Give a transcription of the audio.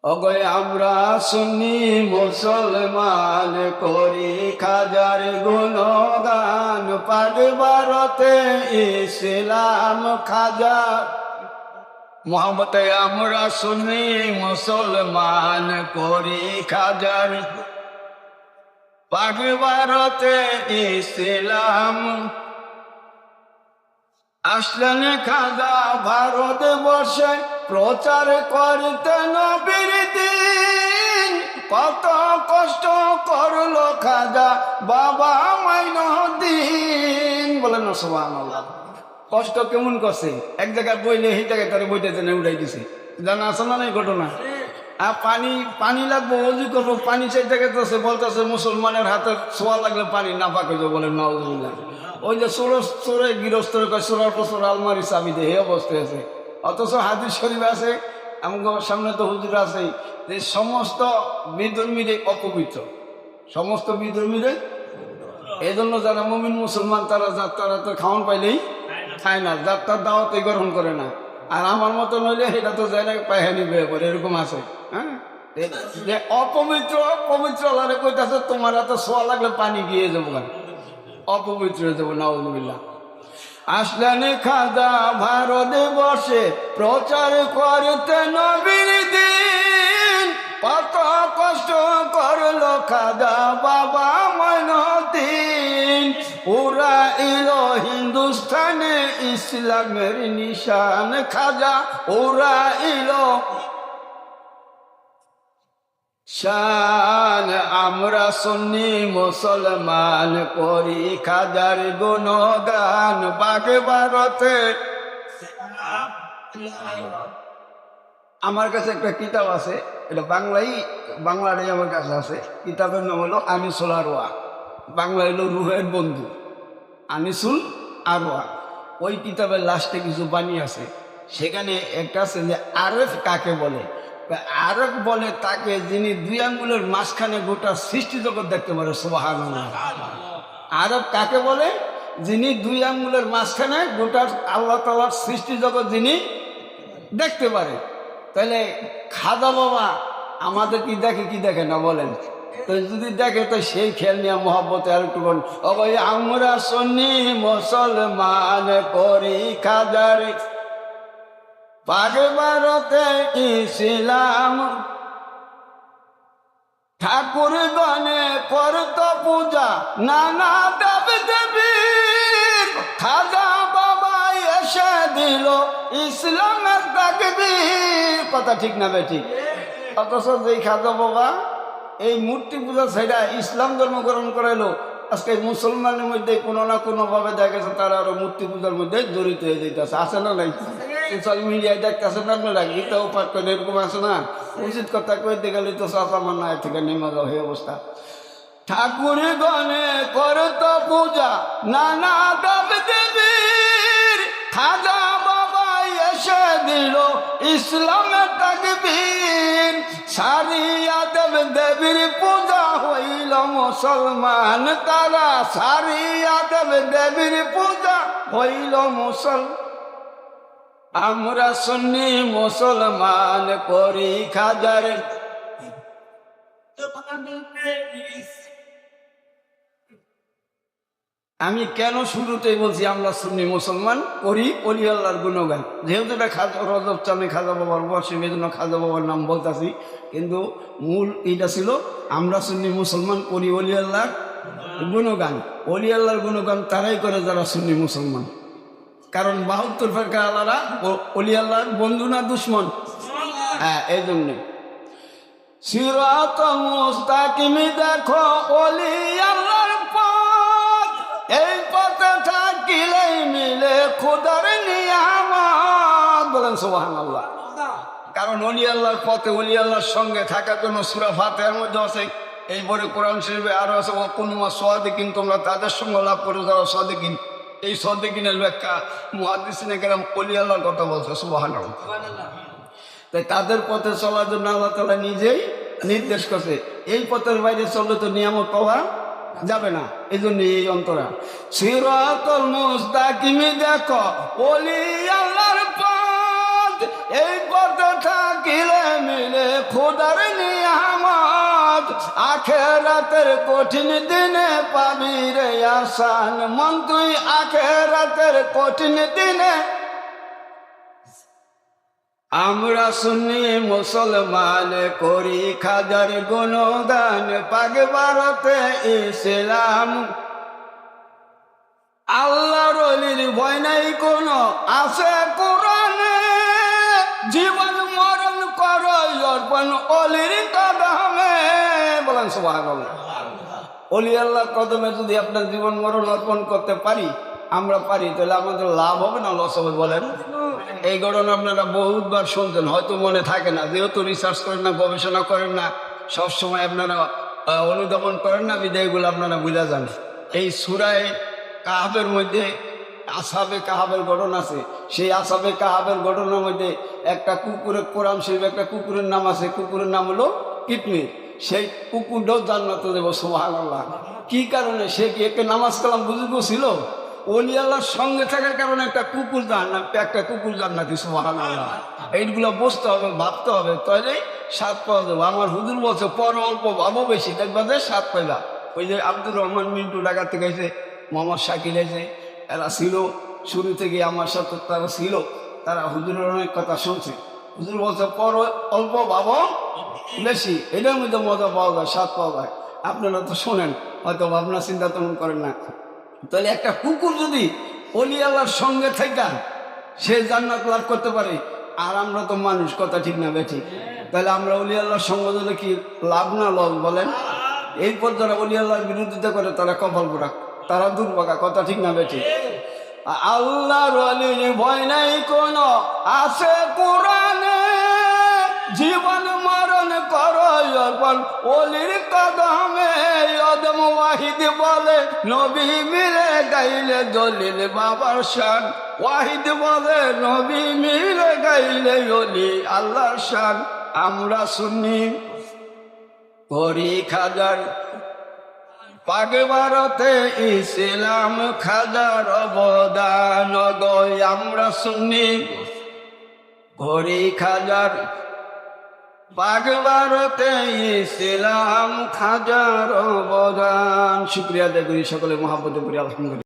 অগয় আমরা সুন্নি মুসলমান করি খাজার গুণগান পাক ভারতে ইসলাম খাজা মোহাম্মদ আমরা সুন্নি মুসলমান করি খাজার পাক ভারতে ইসলাম আসলেন খাজা ভারত বর্ষে প্রচার করতে নবীর দিন কত কষ্ট করলো খাজা বাবা মাইনুদ্দিন বলেন না সুবহানাল্লাহ। কষ্ট কেমন করছে এক জায়গায় বইলে এই জায়গায় তারা বইতে উঠাই দিছে জানা আছে না এই ঘটনা। আর পানি লাগবো অজু করবো পানি সেই জায়গায় বলতেছে মুসলমানের হাতে ছোঁয়া লাগলে পানি না পাকে বলেন নাউজুবিল্লাহ। ওই যে চোরে গৃহস্থ চোরার পর আলমারি চাবি দিয়ে এই অবস্থায় আছে। অথচ হাদিস শরীফ আছে আমার সামনে তো হুজুর আছে যে সমস্ত বিধর্মীরে অপবিত্র, সমস্ত বিধর্মীরে। এই জন্য যারা মুমিন মুসলমান তারা তো খাওয়ান পাইলেই খায় না, যাত্রার দাওয়াতে গ্রহণ করে না। আর আমার মতো নইলে এটা তো যায় না পায়খানি বেয়ে পড়ে, এরকম আছে। হ্যাঁ, যে অপবিত্র পবিত্র আল্লাহরে কইতাছে তোমার হাতে ছোঁয়া লাগলে পানি গিয়ে যাবো, অপবিত্র হয়ে যাবো নাউজুবিল্লাহ। আসলেন খাজা ভারত বর্ষে প্রচার করতে নবীর দিন কত কষ্ট করলো খাজা বাবা মাইনুদ্দিন। ওরা এলো হিন্দুস্তানে ইসলামের নিশান খাজা ওরা এলো শান আমরা সুন্নি মুসলমান করি খাজার গুণগান পাক ভারতে। আমার কাছে একটা কিতাব আছে, এটা বাংলাটাই আমার কাছে আছে। কিতাবের নাম হলো আনিসুল আরওয়া, বাংলা হলো রুহের বন্ধু, আনিসুল আরওয়া। ওই কিতাবের লাস্টে কিছু বাণী আছে, সেখানে একটা আছে যে আরেফ কাকে বলে। আরেফ বলে তাকে যিনি দুই আঙ্গুলের মাঝখানে গোটা সৃষ্টি জগৎ দেখতে পারে। সুবহানাল্লাহ। আরেফ কাকে বলে? যিনি দুই আঙ্গুলের মাঝখানে গোটা আল্লাহ তাআলার সৃষ্টি জগৎ যিনি দেখতে পারে। তাহলে খাজা বাবা আমাদের কি দেখে না বলেন? তো যদি দেখে তো সেই খেয়াল নিয়ে মহব্বতে আর একটু বলেন অবয় আমরা সুন্নি মুসলমান করি খাজার পাক ভারতে ইসলাম। ঠাকুর গণে করত পূজা নানা দেব দেবীর খাজা বাবা এসে দিল ইসলামের তাকবীর। কথা ঠিক না বেঠিক? অথচ যেই খাজা বাবা এই মূর্তি পূজা সেটা ইসলাম ধর্ম গ্রহণ করাইলো, আজকে মুসলমানের মধ্যে কোনো না কোনো ভাবে দেখা গেছে তারা আরো মূর্তি পূজার মধ্যে জড়িত হয়ে যেতেছে। আছে না নাই? সোশ্যাল মিডিয়ায় দেখতেছে না আপনারা, গীতাও পাঠ করে এরকম আছে না? উচিত কথা কইতে গেলে তো আমার না থেকে নেমে যাওয়া এই অবস্থা। ঠাকুর গণে করত পূজা নানা দেব দেবীর খাজা বাবা এসে দিল ইসলামের তাকবীর। সারিয়া দেব দেবীর পূজা হইল মুসলমান তারা, সারিয়া দেব দেবীর পূজা হইল মুসলমান। আমরা সুন্নি মুসলমান করি খাজার। আমি কেন শুরুতেই বলছি আমরা সুন্নি মুসলমান করি ওলি আল্লাহর গুণগান, যেহেতু এটা খাজা রজব চাঁদে খাজা বাবার বর্ষে এই জন্য খাজা বাবার নাম বলতেছি। কিন্তু মূল এটা ছিল আমরা সুন্নি মুসলমান করি ওলি আল্লাহর গুণগান। ওলি আল্লাহর গুণগান তারাই করে যারা সুন্নি মুসলমান। কারণ 72 ফেরকা আল্লাহরা ওলি আল্লাহর বন্ধু না দুশ্মন? হ্যাঁ, এই জন্য সিরাতুল মুস্তাকিম দেখো ওলি আল্লাহর পথ, এই পথে থাকিলেই মিলে খোদার নিয়ামত। বলেন সুবহানাল্লাহ। কারণ ওলি আল্লাহর পথে ওলি আল্লাহর সঙ্গে থাকার জন্য সূরা ফাতিহার মধ্যে আছে, এই বড় কোরআন শরীফে আরো আছে ওয়াকুনু সাদিকিন, তোমরা তাদের সঙ্গে লাভ করে যারা সাদিকিন। এই সাদিকিনের ব্যাখ্যা মুহাদ্দিসিনে কেরাম ওলি আল্লাহর কথা বলছে। সুবহানাল্লাহ। তাই তাদের পথে চলার জন্য আল্লাহ তাআলা নিজেই নির্দেশ করছে। এই পথের বাইরে চললে তো নিয়ামত পাওয়া যাবে না। এই জন্য এই অন্তরা সিরাতুল মুস্তাকিম দেখো ওলি আল্লাহর পথ, এই পথে থাকিলে মিলে খোদার নিয়ামত আখেরাতের কঠিন দিনে পাবি রে আসান মন তুই আখেরাতের কঠিন দিনে। আমরা সুন্নি মুসলমান করি খাজার গুণগান পাক ভারতে ইসলাম। আল্লাহর ওলির ভয় নাই কোন আছে কোরআনে জীবন মরণ করো অর্পণ অলির কদমে। বলেন সুবহানাল্লাহ। অলি আল্লাহর কদমে যদি আপনার জীবন মরণ অর্পণ করতে পারি, আমরা পারি, তাহলে আমাদের লাভ হবে না লস হবে? বলেন। এই ঘটনা আপনারা বহুতবার শুনছেন, হয়তো মনে থাকে না, যেহেতু রিসার্চ করেন না, গবেষণা করেন না, সবসময় আপনারা অনুধাবন করেন না, বিদায়গুলো আপনারা বুঝা যান। এই সূরায়ে কাহাবের মধ্যে আসহাবে কাহাবের ঘটনা আছে। সেই আসহাবে কাহাবের ঘটনার মধ্যে একটা কুকুরের, কোরআন শরীফ একটা কুকুরের নাম আছে, কুকুরের নাম হলো কিতমির। সেই কুকুরটাও জান্নাতে দেবো। সুবহানাল্লাহ। কি কারণে? সে কি একটা নামাজ কালাম বুজুর্গ ছিল? ওলি আল্লাহর সঙ্গে থাকার কারণে একটা কুকুর জান্নাতি। সুবহানাল্লাহ। এইগুলো বুঝতে হবে, ভাবতে হবে, তাহলে স্বাদ পাওয়া যাবে। আমার হুজুর বলছে পর অল্প ভাবো বেশি, দেখবা যে স্বাদ পাইবা। ওই যে আব্দুর রহমান মিন্টু ঢাকা থেকে এসে, মোহাম্মদ শাকিল এসে, এরা ছিল শুরু থেকে আমার সাথে, তারা ছিল, তারা হুজুরের অনেক কথা শুনছে। হুজুর বলছে পর অল্প ভাবো বেশি, এটার মধ্যে মজা পাওয়া যায়, স্বাদ পাওয়া যায়। আপনারা তো শোনেন, হয়তো ভাবনা চিন্তা তেমন করেন না। তাহলে একটা কুকুর যদি অলি আল্লাহর সঙ্গে থাকা সে জান্নাত লাভ করতে পারে, আর আমরা তো মানুষ, কথা ঠিক না বেঠি? তাহলে আমরা অলি আল্লাহর সঙ্গে যদি কি লাভ না লস? বলেন। এরপর যারা অলি আল্লাহর বিরোধিতা করে তারা কপাল পোড়া, তারা দুর্ভাগা, কথা ঠিক না বেঠি? আল্লাহর ওলির ভয় নাই কোন আছে কোরআনে জীবন মরণ করো অর্পণ অলির কদমে। অদম ওয়াহিদ বলে নবী মিলে গাইলে দলিল বাবার শান। ওয়াহিদ বলে নবী মিলে গাইলে অলি আল্লাহর শান। আমরা সুন্নি করি খাজার পাক ভারতে ইসলাম খাজার অবদান গো। আমরা সুন্নি করি খাজার পাক ভারতে ইসলাম খাজার অবদান। শুকরিয়া আদায় করি, সকলে মহাব্বতে করি, আলহামদুলিল্লাহ।